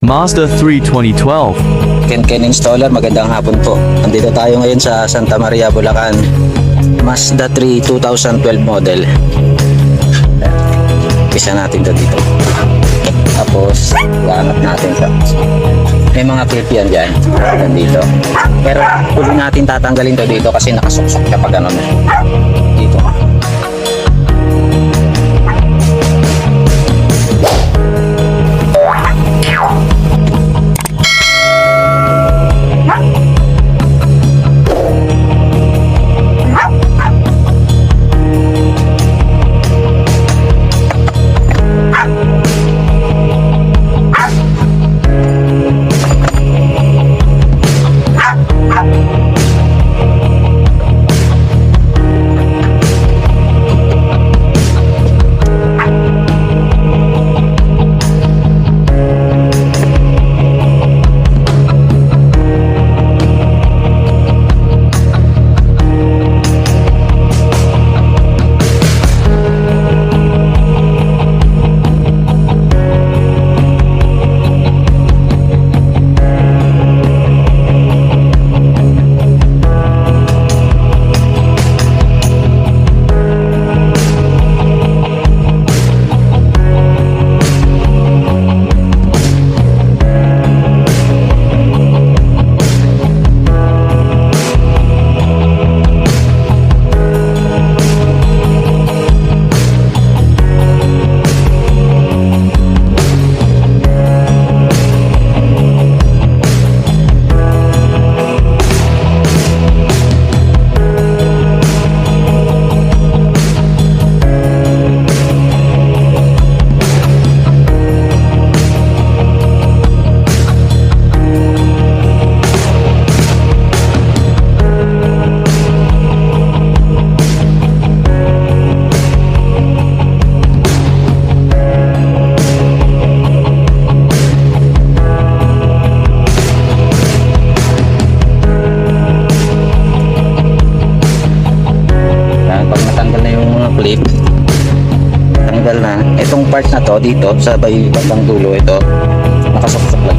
Mazda 3 2012. Kenken installer, magandang hapon po. Andito tayo ngayon sa Santa Maria, Bulacan. Mazda 3 2012 model. Pisa natin to dito. Tapos, ianap natin sa may mga clip yan dyan. Dito. Pero, huli natin tatanggalin to dito kasi nakasuksok kapag ganun. Dito. Clip, tanggal na itong part na to dito sa bandang dulo. Ito nakasuksok lang,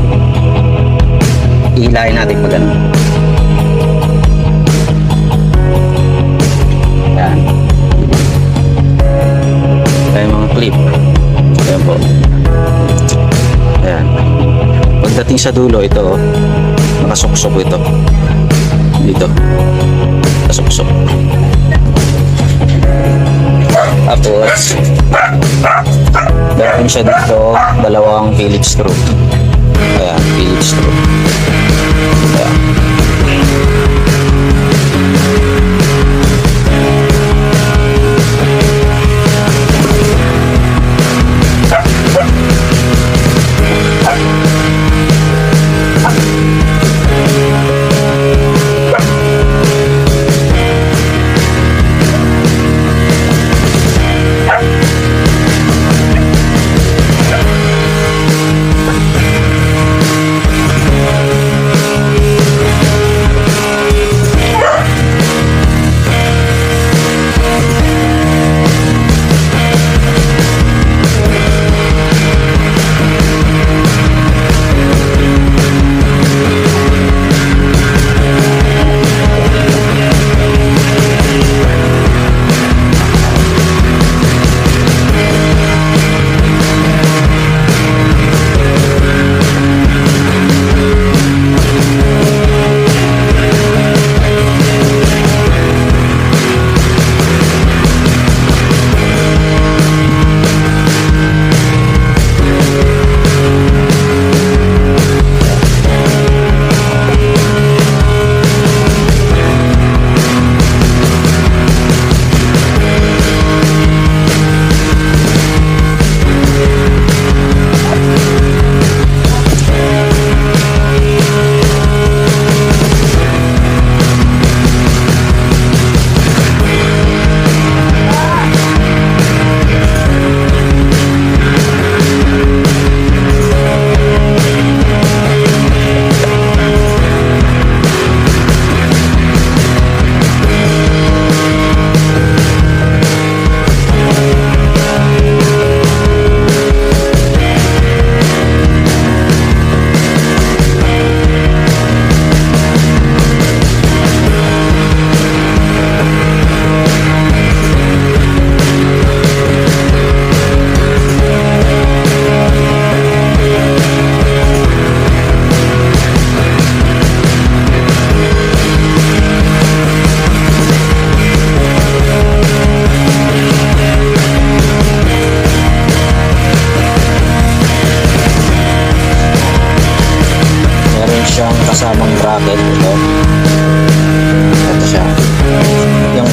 ihilahin natin pag ganun. Yan, ito yung mga clip. Ayan po, ayan. Pagdating sa dulo ito, nakasuksok ito dito, nakasuksok. Tapos meron siya dito dalawang Phillips screw. Ayan, Phillips screw. Ayan.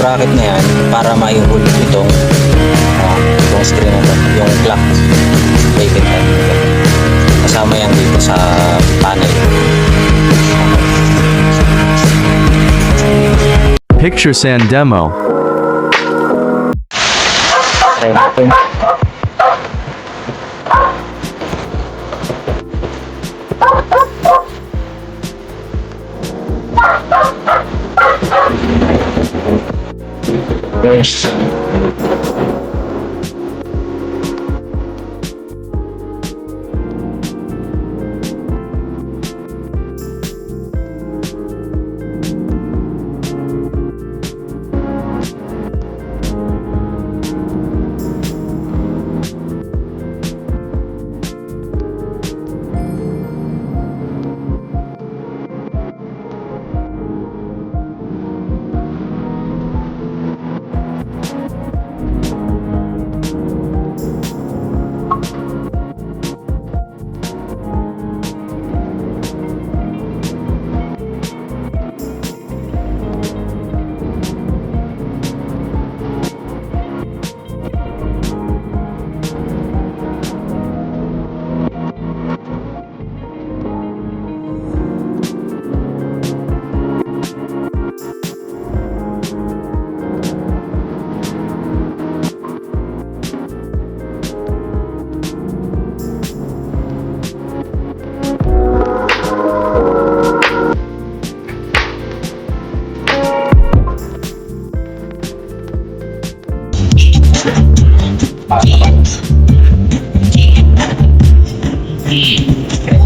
bracket na yan para maihulog itong screen na to, yung clock rated time. Kasama yan dito sa panel. Picture Sand Demo. Try natin. Yes.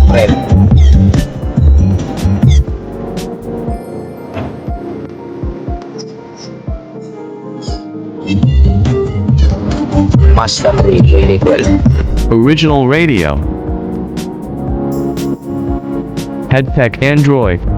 Red. Mazda 3 2012. Original radio. Headpack Android.